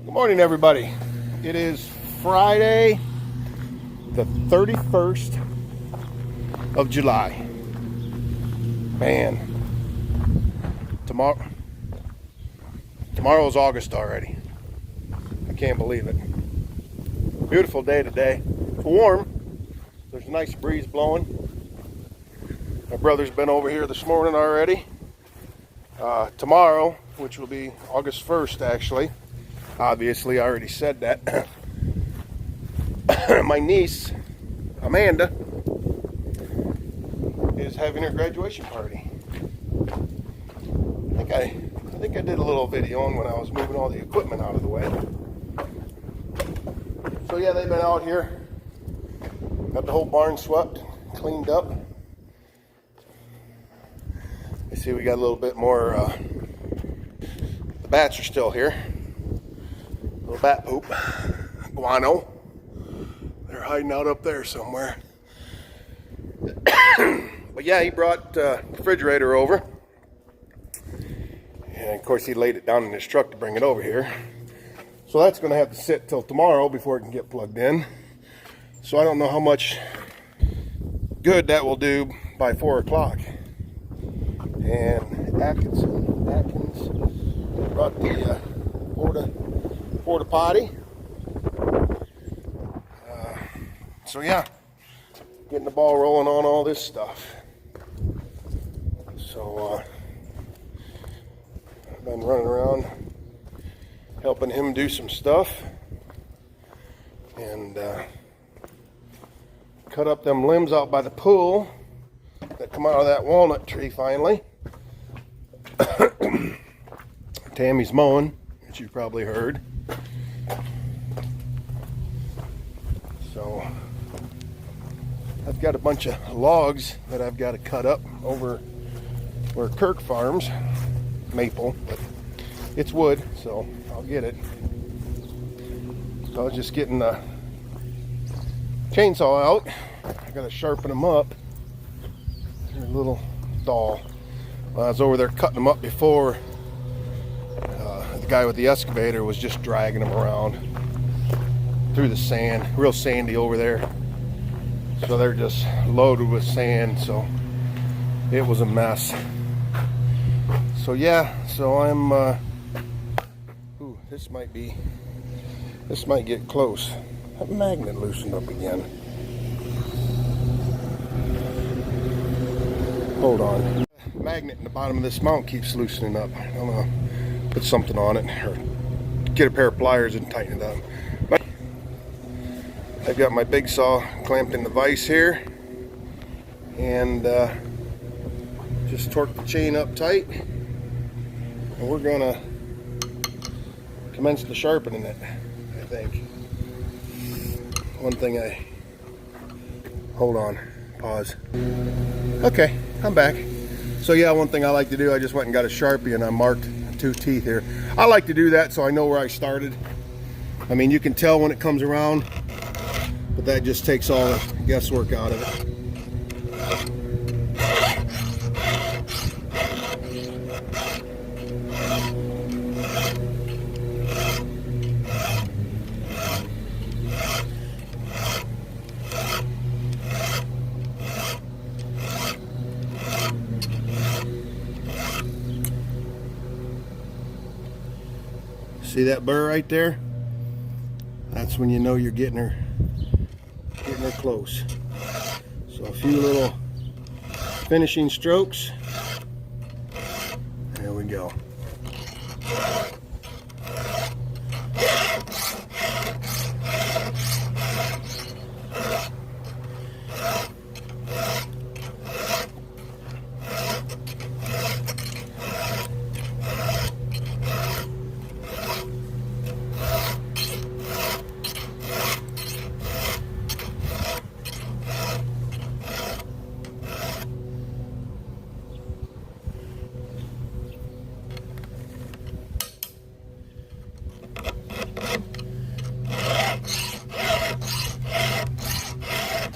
Good morning, everybody. It is Friday, the 31st of July. Man, tomorrow's August already. I can't believe it. Beautiful day today. It's warm. There's a nice breeze blowing. My brother's been over here this morning already. Tomorrow, which will be August 1st actually, obviously I already said that, my niece Amanda is having her graduation party. I think I did a little video on when I was moving all the equipment out of the way. So yeah, they've been out here, got the whole barn swept, cleaned up. You see we got a little bit more, the bats are still here. Little bat poop, guano. They're hiding out up there somewhere. But yeah, he brought the refrigerator over. And of course he laid it down in his truck to bring it over here. So that's going to have to sit till tomorrow before it can get plugged in. So I don't know how much good that will do by 4 o'clock. And Atkins brought the porta potty. So yeah, getting the ball rolling on all this stuff. So I've been running around helping him do some stuff and cut up them limbs out by the pool that come out of that walnut tree finally. Tammy's mowing, which you've probably heard. So I've got a bunch of logs that I've got to cut up over where Kirk farms, maple, but it's wood, so I'll get it. So I was just getting the chainsaw out. I got to sharpen them up. They're a little dull. Well, I was over there cutting them up before. The guy with the excavator was just dragging them around through the sand. Real sandy over there. So they're just loaded with sand, so it was a mess. So yeah, so I'm ooh, this might get close. That magnet loosened up again. Hold on. Magnet in the bottom of this mount keeps loosening up. I don't know. Put something on it or get a pair of pliers and tighten it up. But I've got my big saw clamped in the vise here and just torque the chain up tight, and we're gonna commence the sharpening it. I think one thing hold on, pause. Okay, I'm back. So yeah, one thing I like to do, I just went and got a Sharpie and I marked 2 teeth here. I like to do that so I know where I started. I mean, you can tell when it comes around, but that just takes all the guesswork out of it. See that burr right there? That's when you know you're getting her close. So a few little finishing strokes. There we go.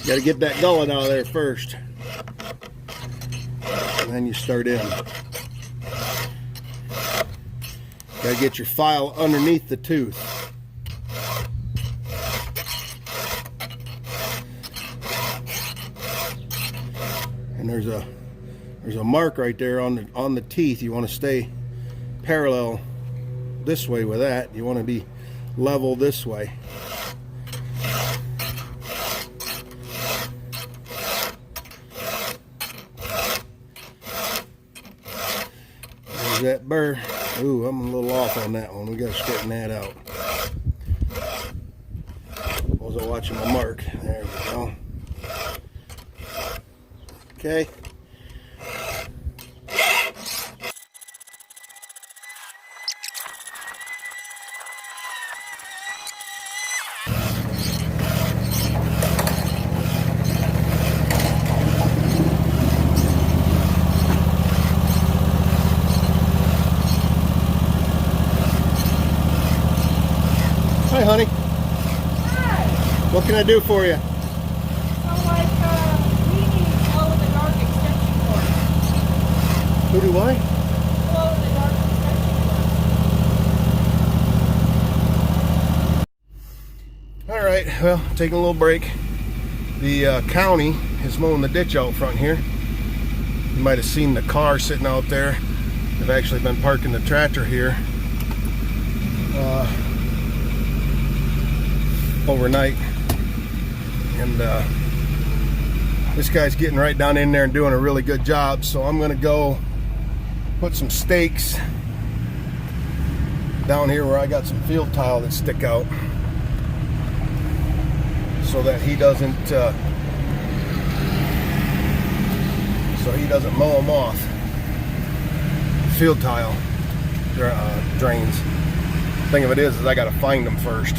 Got to get that gullet out of there first, and then you start in. Gotta get your file underneath the tooth. And there's a mark right there on the teeth. You want to stay parallel this way with that. You want to be level this way. There's that burr. Ooh, I'm a little off on that one. We got to straighten that out. Was I watching my mark? There we go. Okay. Hi, honey. Hi. What can I do for you? We need glow-in-the-dark extension cords. Who do I? Glow-in-the-dark extension cords. All right, well, taking a little break. The county is mowing the ditch out front here. You might have seen the car sitting out there. They've actually been parking the tractor here overnight. And this guy's getting right down in there and doing a really good job. So I'm gonna go put some stakes down here where I got some field tile that stick out, so that he doesn't mow them off. Field tile drains. Thing of it is I got to find them first.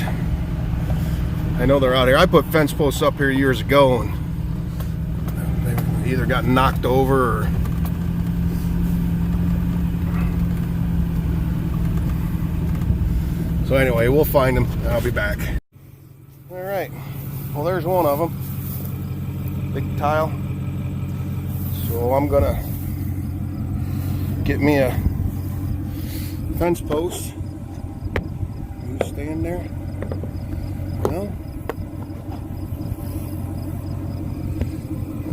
I know they're out here. I put fence posts up here years ago, and they either got knocked over or so. Anyway, we'll find them and I'll be back. All right. Well, there's one of them. Big tile. So I'm gonna get me a fence post. You stand there? No?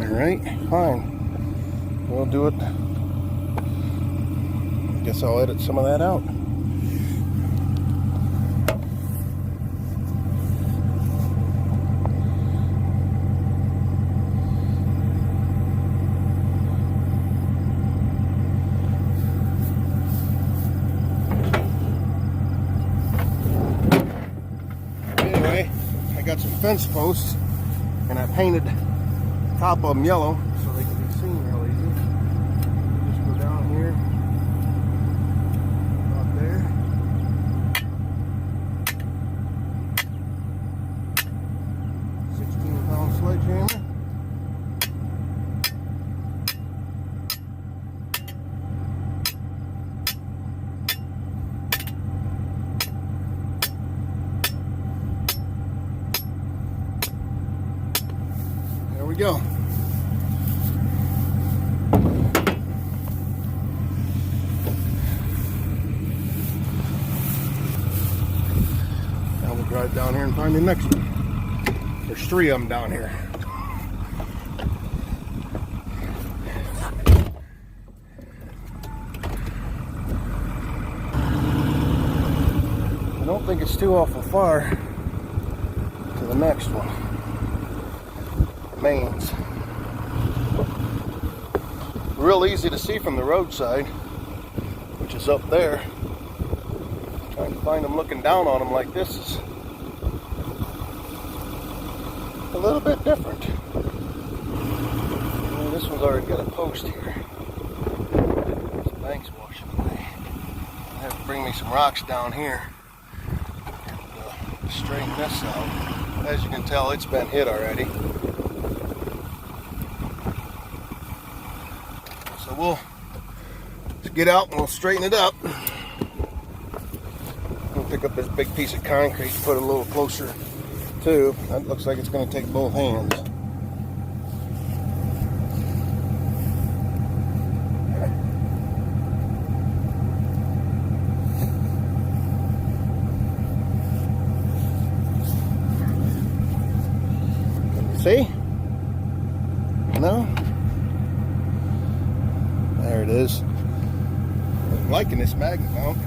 Alright, fine. We'll do it. I guess I'll edit some of that out. Got some fence posts, and I painted the top of them yellow so they can be seen real easy. Just go down here, about there. £16 sledgehammer. There we go. Now we'll drive down here and find the next one. There's 3 of them down here. I don't think it's too awful far to the next one. Mains. Real easy to see from the roadside, which is up there. Trying to find them looking down on them like this is a little bit different. Well, this one's already got a post here. This bank's washing away. I have to bring me some rocks down here and straighten this out. As you can tell, it's been hit already. So we'll get out and we'll straighten it up. We'll pick up this big piece of concrete and put it a little closer too. That looks like it's going to take both hands. See? No? There it is. I'm liking this magnet mount.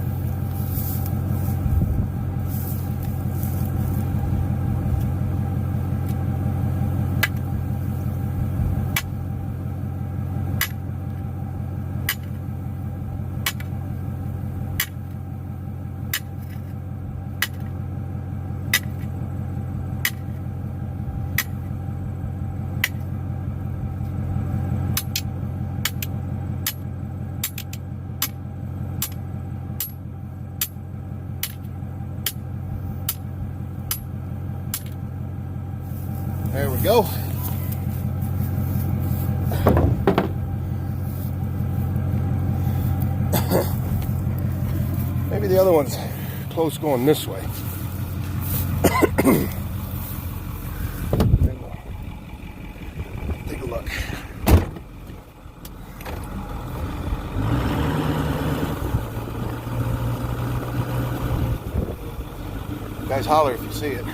There we go. Maybe the other one's close going this way. Take a look. Guys, holler if you see it.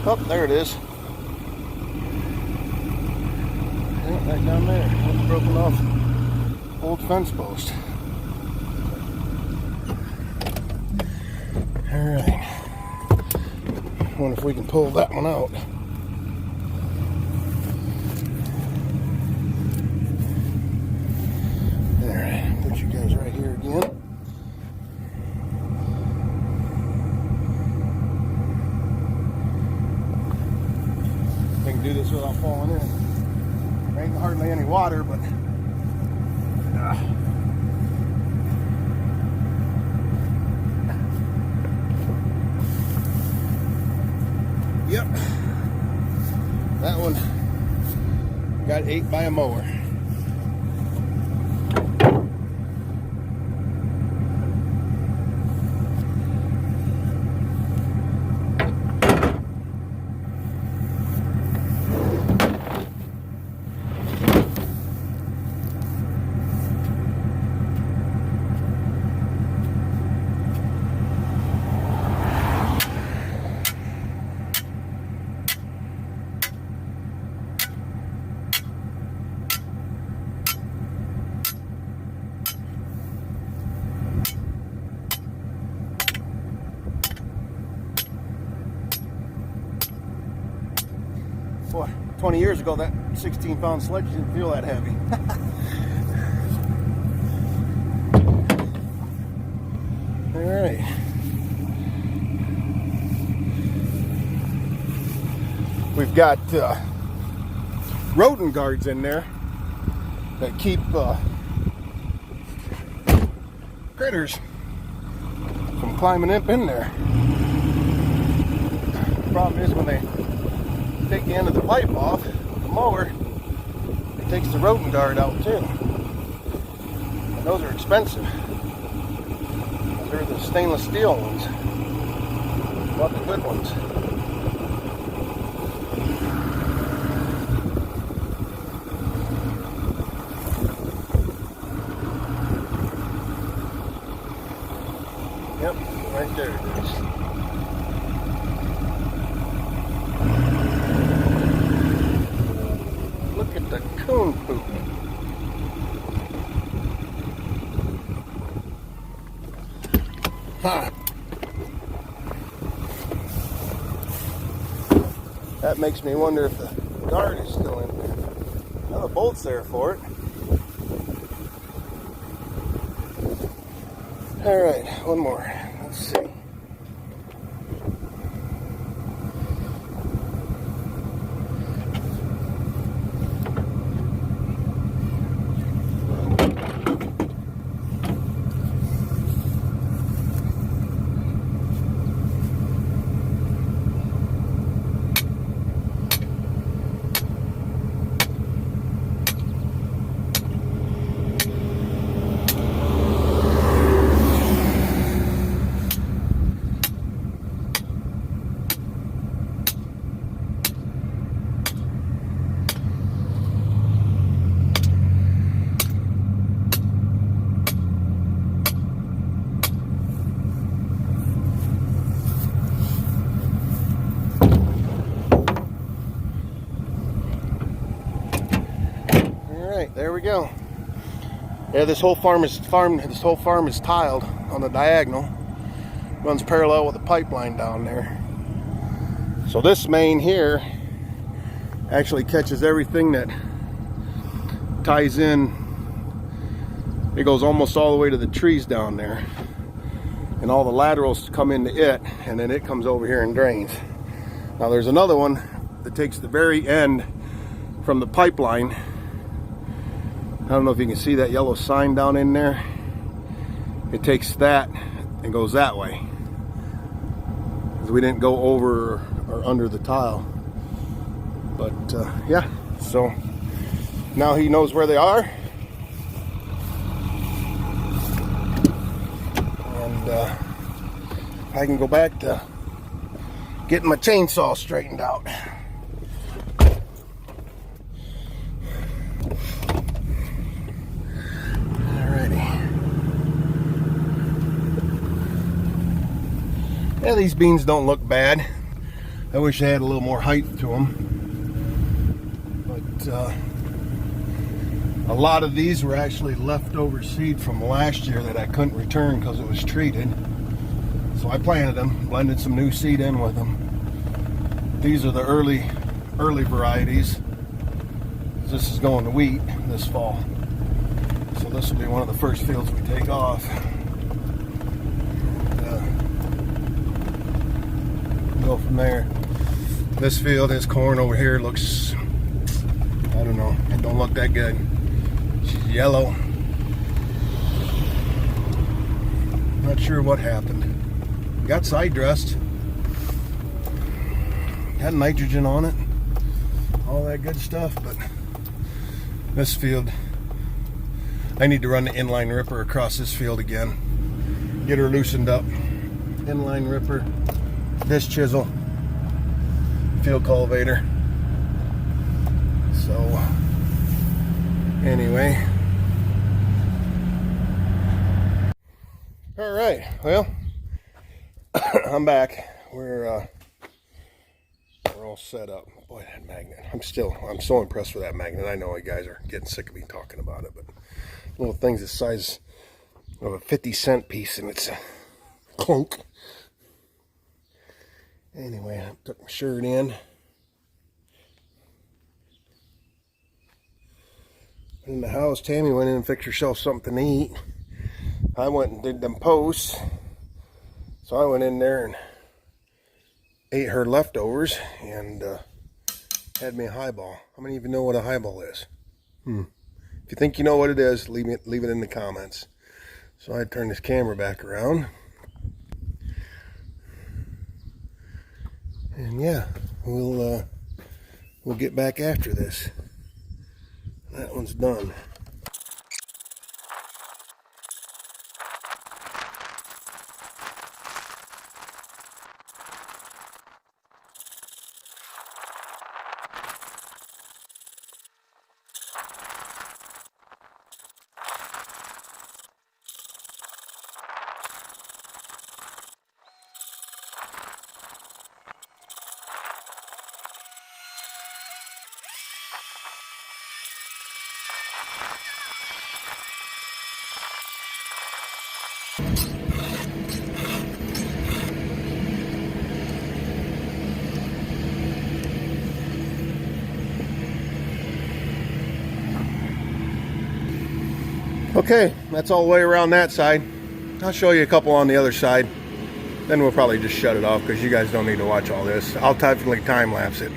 Oh, there it is. Yeah, right down there. That's broken off old fence post. Alright. Wonder if we can pull that one out. Alright, put you guys right here again. Do this without falling in. There ain't hardly any water, but yep, that one got ate by a mower. Boy, 20 years ago, that 16-pound sledge didn't feel that heavy. All right. We've got rodent guards in there that keep critters from climbing up in there. The problem is when they take the end of the pipe off the mower, it takes the rodent guard out too. And those are expensive. They're the stainless steel ones, not the good ones. Yep, right there it is. Look at the coon poop. Huh. That makes me wonder if the guard is still in there. Now the bolt's there for it. Alright, one more. Let's see. Yeah, this whole farm is tiled on the diagonal. Runs parallel with the pipeline down there. So this main here actually catches everything that ties in. It goes almost all the way to the trees down there. And all the laterals come into it, and then it comes over here and drains. Now there's another one that takes the very end from the pipeline. I don't know if you can see that yellow sign down in there. It takes that and goes that way. Because we didn't go over or under the tile. But yeah, so now he knows where they are. And I can go back to getting my chainsaw straightened out. Yeah, these beans don't look bad. I wish they had a little more height to them. But a lot of these were actually leftover seed from last year that I couldn't return because it was treated. So I planted them, blended some new seed in with them. These are the early varieties. This is going to wheat this fall. So this will be one of the first fields we take off. Go from there. This field, his corn over here looks, I don't know, it don't look that good. She's yellow. Not sure what happened. Got side dressed. Got nitrogen on it. All that good stuff, but this field, I need to run the inline ripper across this field again. Get her loosened up. Inline ripper. This chisel, field cultivator. So anyway, all right, well, I'm back. We're all set up. Boy, that magnet, I'm so impressed with that magnet. I know you guys are getting sick of me talking about it, but little things the size of a 50-cent piece, and it's a clunk. Anyway, I took my shirt in. In the house, Tammy went in and fixed herself something to eat. I went and did them posts. So I went in there and ate her leftovers and had me a highball. How many of you know what a highball is? If you think you know what it is, leave it in the comments. So I turned this camera back around. And yeah, we'll get back after this. That one's done. Okay, that's all the way around that side. I'll show you a couple on the other side. Then we'll probably just shut it off because you guys don't need to watch all this. I'll definitely time lapse it.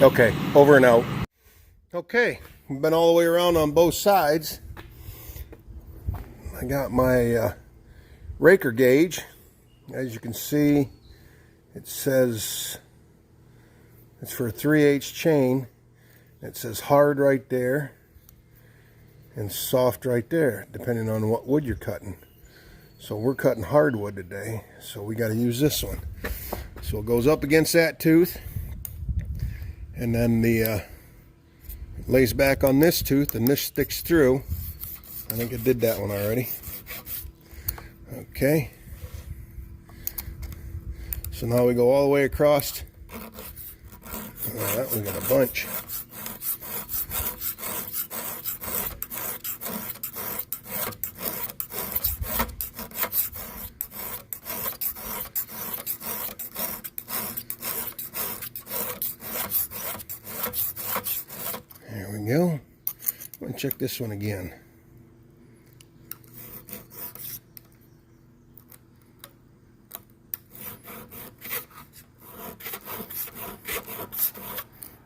Okay, over and out. Okay, we've been all the way around on both sides. I got my raker gauge. As you can see, it says it's for a 3/8 chain. It says hard right there and soft right there, depending on what wood you're cutting. So we're cutting hardwood today, so we got to use this one. So it goes up against that tooth, and then the lays back on this tooth, and this sticks through. I think I did that one already. Okay. So now we go all the way across. That we got a bunch. There we go. I'm going to check this one again.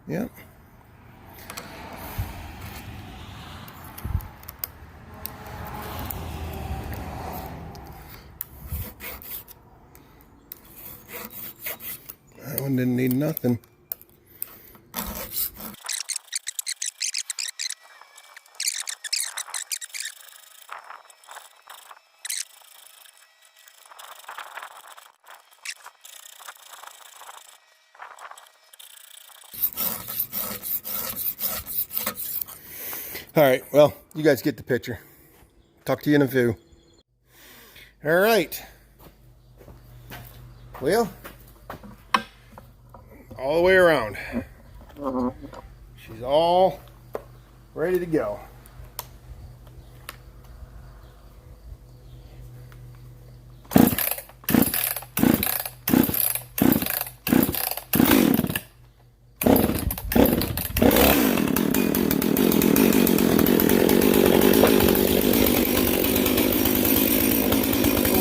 Yep. That one didn't need nothing. All right, well, you guys get the picture. Talk to you in a few. All right. Well, all the way around. She's all ready to go.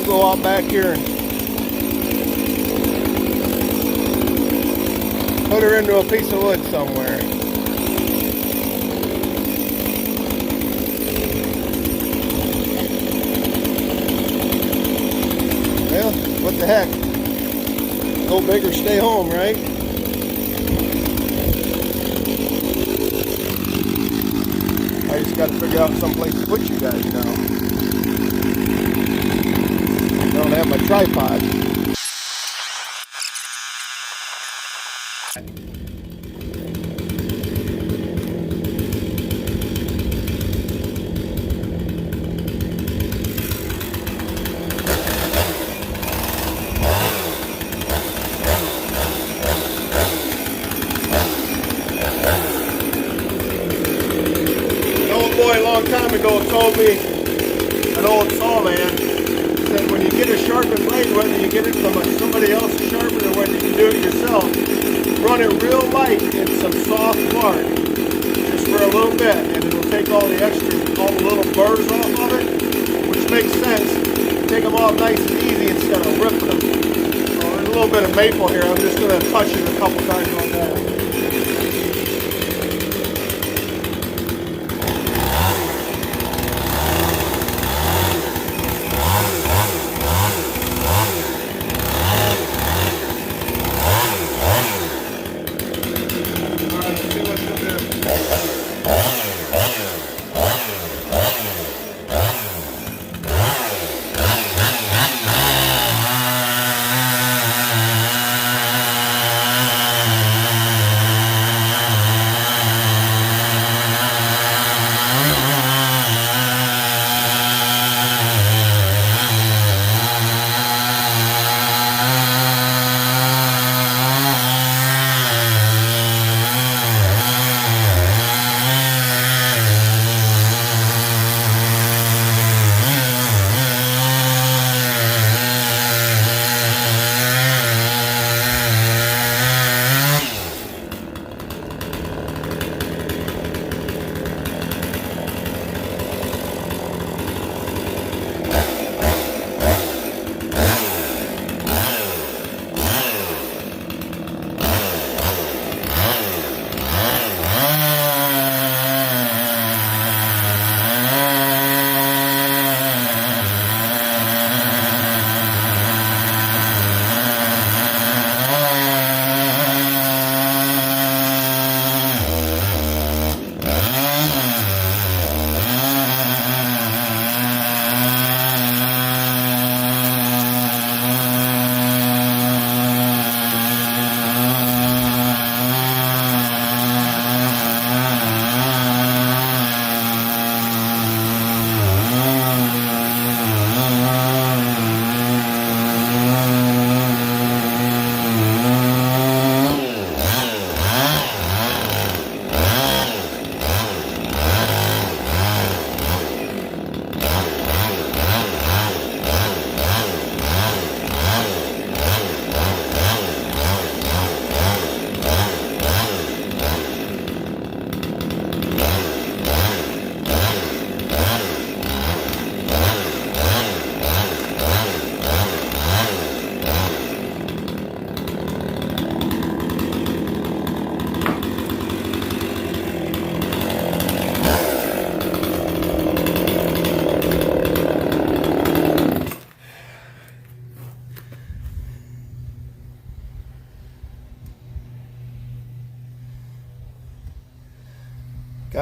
Go out back here and put her into a piece of wood somewhere. Well, what the heck? Go big or stay home, right? I just got to figure out someplace to put you guys now. I don't have my tripod. An old boy a long time ago told me, an old saw man, that when you get a sharpened blade, whether you get it from somebody else's sharpener or whether you do it yourself, run it real light in some soft bark, just for a little bit, and it'll take all the extra, all the little burrs off of it, which makes sense. Take them off nice and easy instead of ripping them. So there's a little bit of maple here. I'm just going to touch it a couple times on that.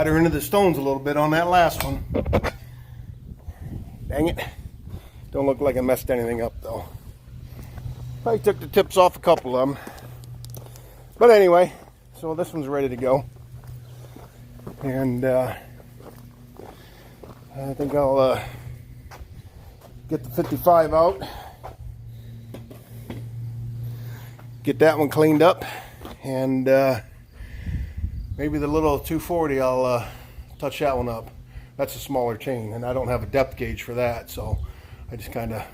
got her into the stones a little bit on that last one. Dang it. Don't look like I messed anything up though. I took the tips off a couple of them. But anyway, so this one's ready to go. And I think I'll get the 55 out. Get that one cleaned up. And maybe the little 240, I'll touch that one up. That's a smaller chain, and I don't have a depth gauge for that, so I just kind of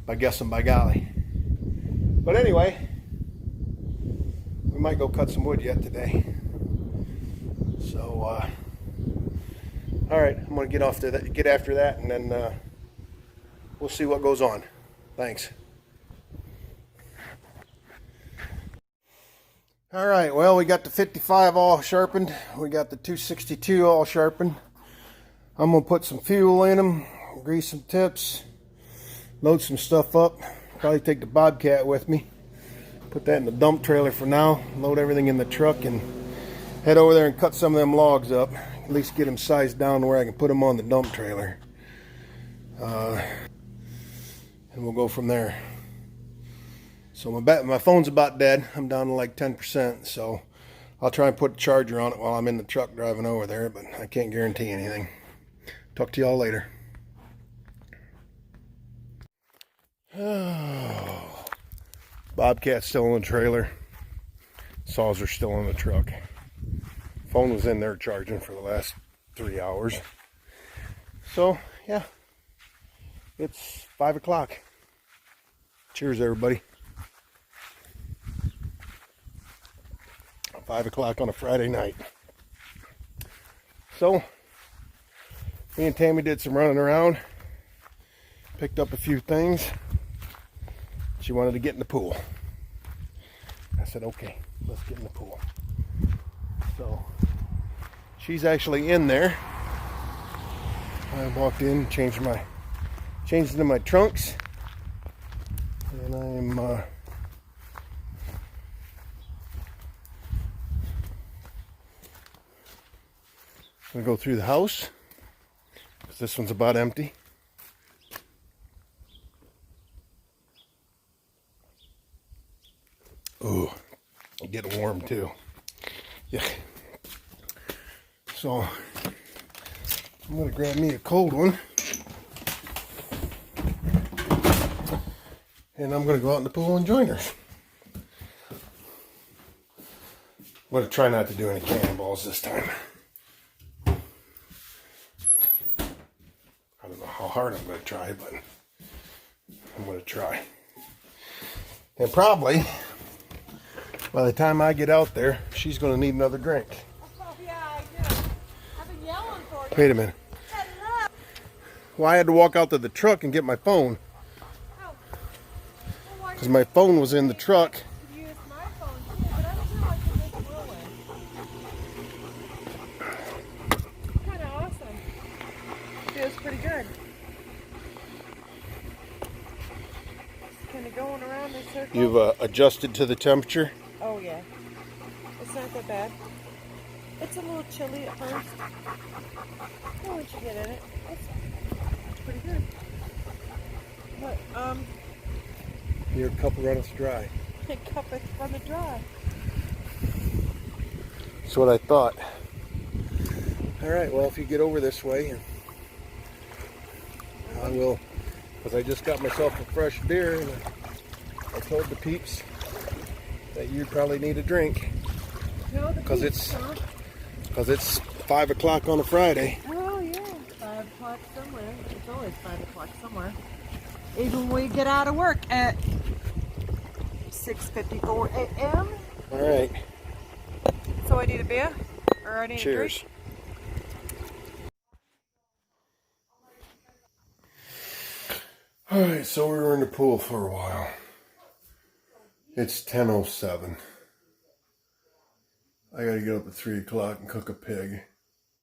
by guessing by golly. But anyway, we might go cut some wood yet today. So, all right, I'm gonna get after that, and then we'll see what goes on. Thanks. All right, well, we got the 55 all sharpened. We got the 262 all sharpened. I'm gonna put some fuel in them, grease some tips, load some stuff up. Probably take the Bobcat with me. Put that in the dump trailer for now. Load everything in the truck and head over there and cut some of them logs up. At least get them sized down to where I can put them on the dump trailer. And we'll go from there. So my phone's about dead. I'm down to like 10%, so I'll try and put a charger on it while I'm in the truck driving over there, but I can't guarantee anything. Talk to y'all later. Oh, Bobcat's still in the trailer. Saws are still in the truck. Phone was in there charging for the last 3 hours. So, yeah, it's 5 o'clock. Cheers, everybody. 5 o'clock on a Friday night. So, me and Tammy did some running around. Picked up a few things. She wanted to get in the pool. I said, okay, let's get in the pool. So, she's actually in there. I walked in, changed into my trunks. And I'm gonna go through the house, because this one's about empty. Ooh, getting warm too. Yeah. So I'm gonna grab me a cold one, and I'm gonna go out in the pool and join her. I'm gonna try not to do any cannonballs this time. I don't know how hard I'm going to try, but I'm going to try. And probably, by the time I get out there, she's going to need another drink. Oh, yeah, I do. I've been yelling for you. Wait a minute. Well, I had to walk out to the truck and get my phone. Oh. Because my phone was in the truck. Use my phone too, but I don't know I can make whirlwind. Kind of awesome. Feels pretty good. Just kind of going around in circles. You've adjusted to the temperature? Oh yeah. It's not that bad. It's a little chilly at first. But once you get in it, it's pretty good. But Your cup runneth dry. cup it on the dry. That's what I thought. All right, well, if you get over this way, I will, because I just got myself a fresh beer, and I told the peeps that you'd probably need a drink, No, because it's 5 o'clock on a Friday. Oh yeah, 5 o'clock somewhere. It's always 5 o'clock somewhere. Even when we get out of work at 6:54 a.m. All right. So I need a beer, or I need Cheers. a drink. All right, so we were in the pool for a while. It's 10:07. I gotta get up at 3 o'clock and cook a pig.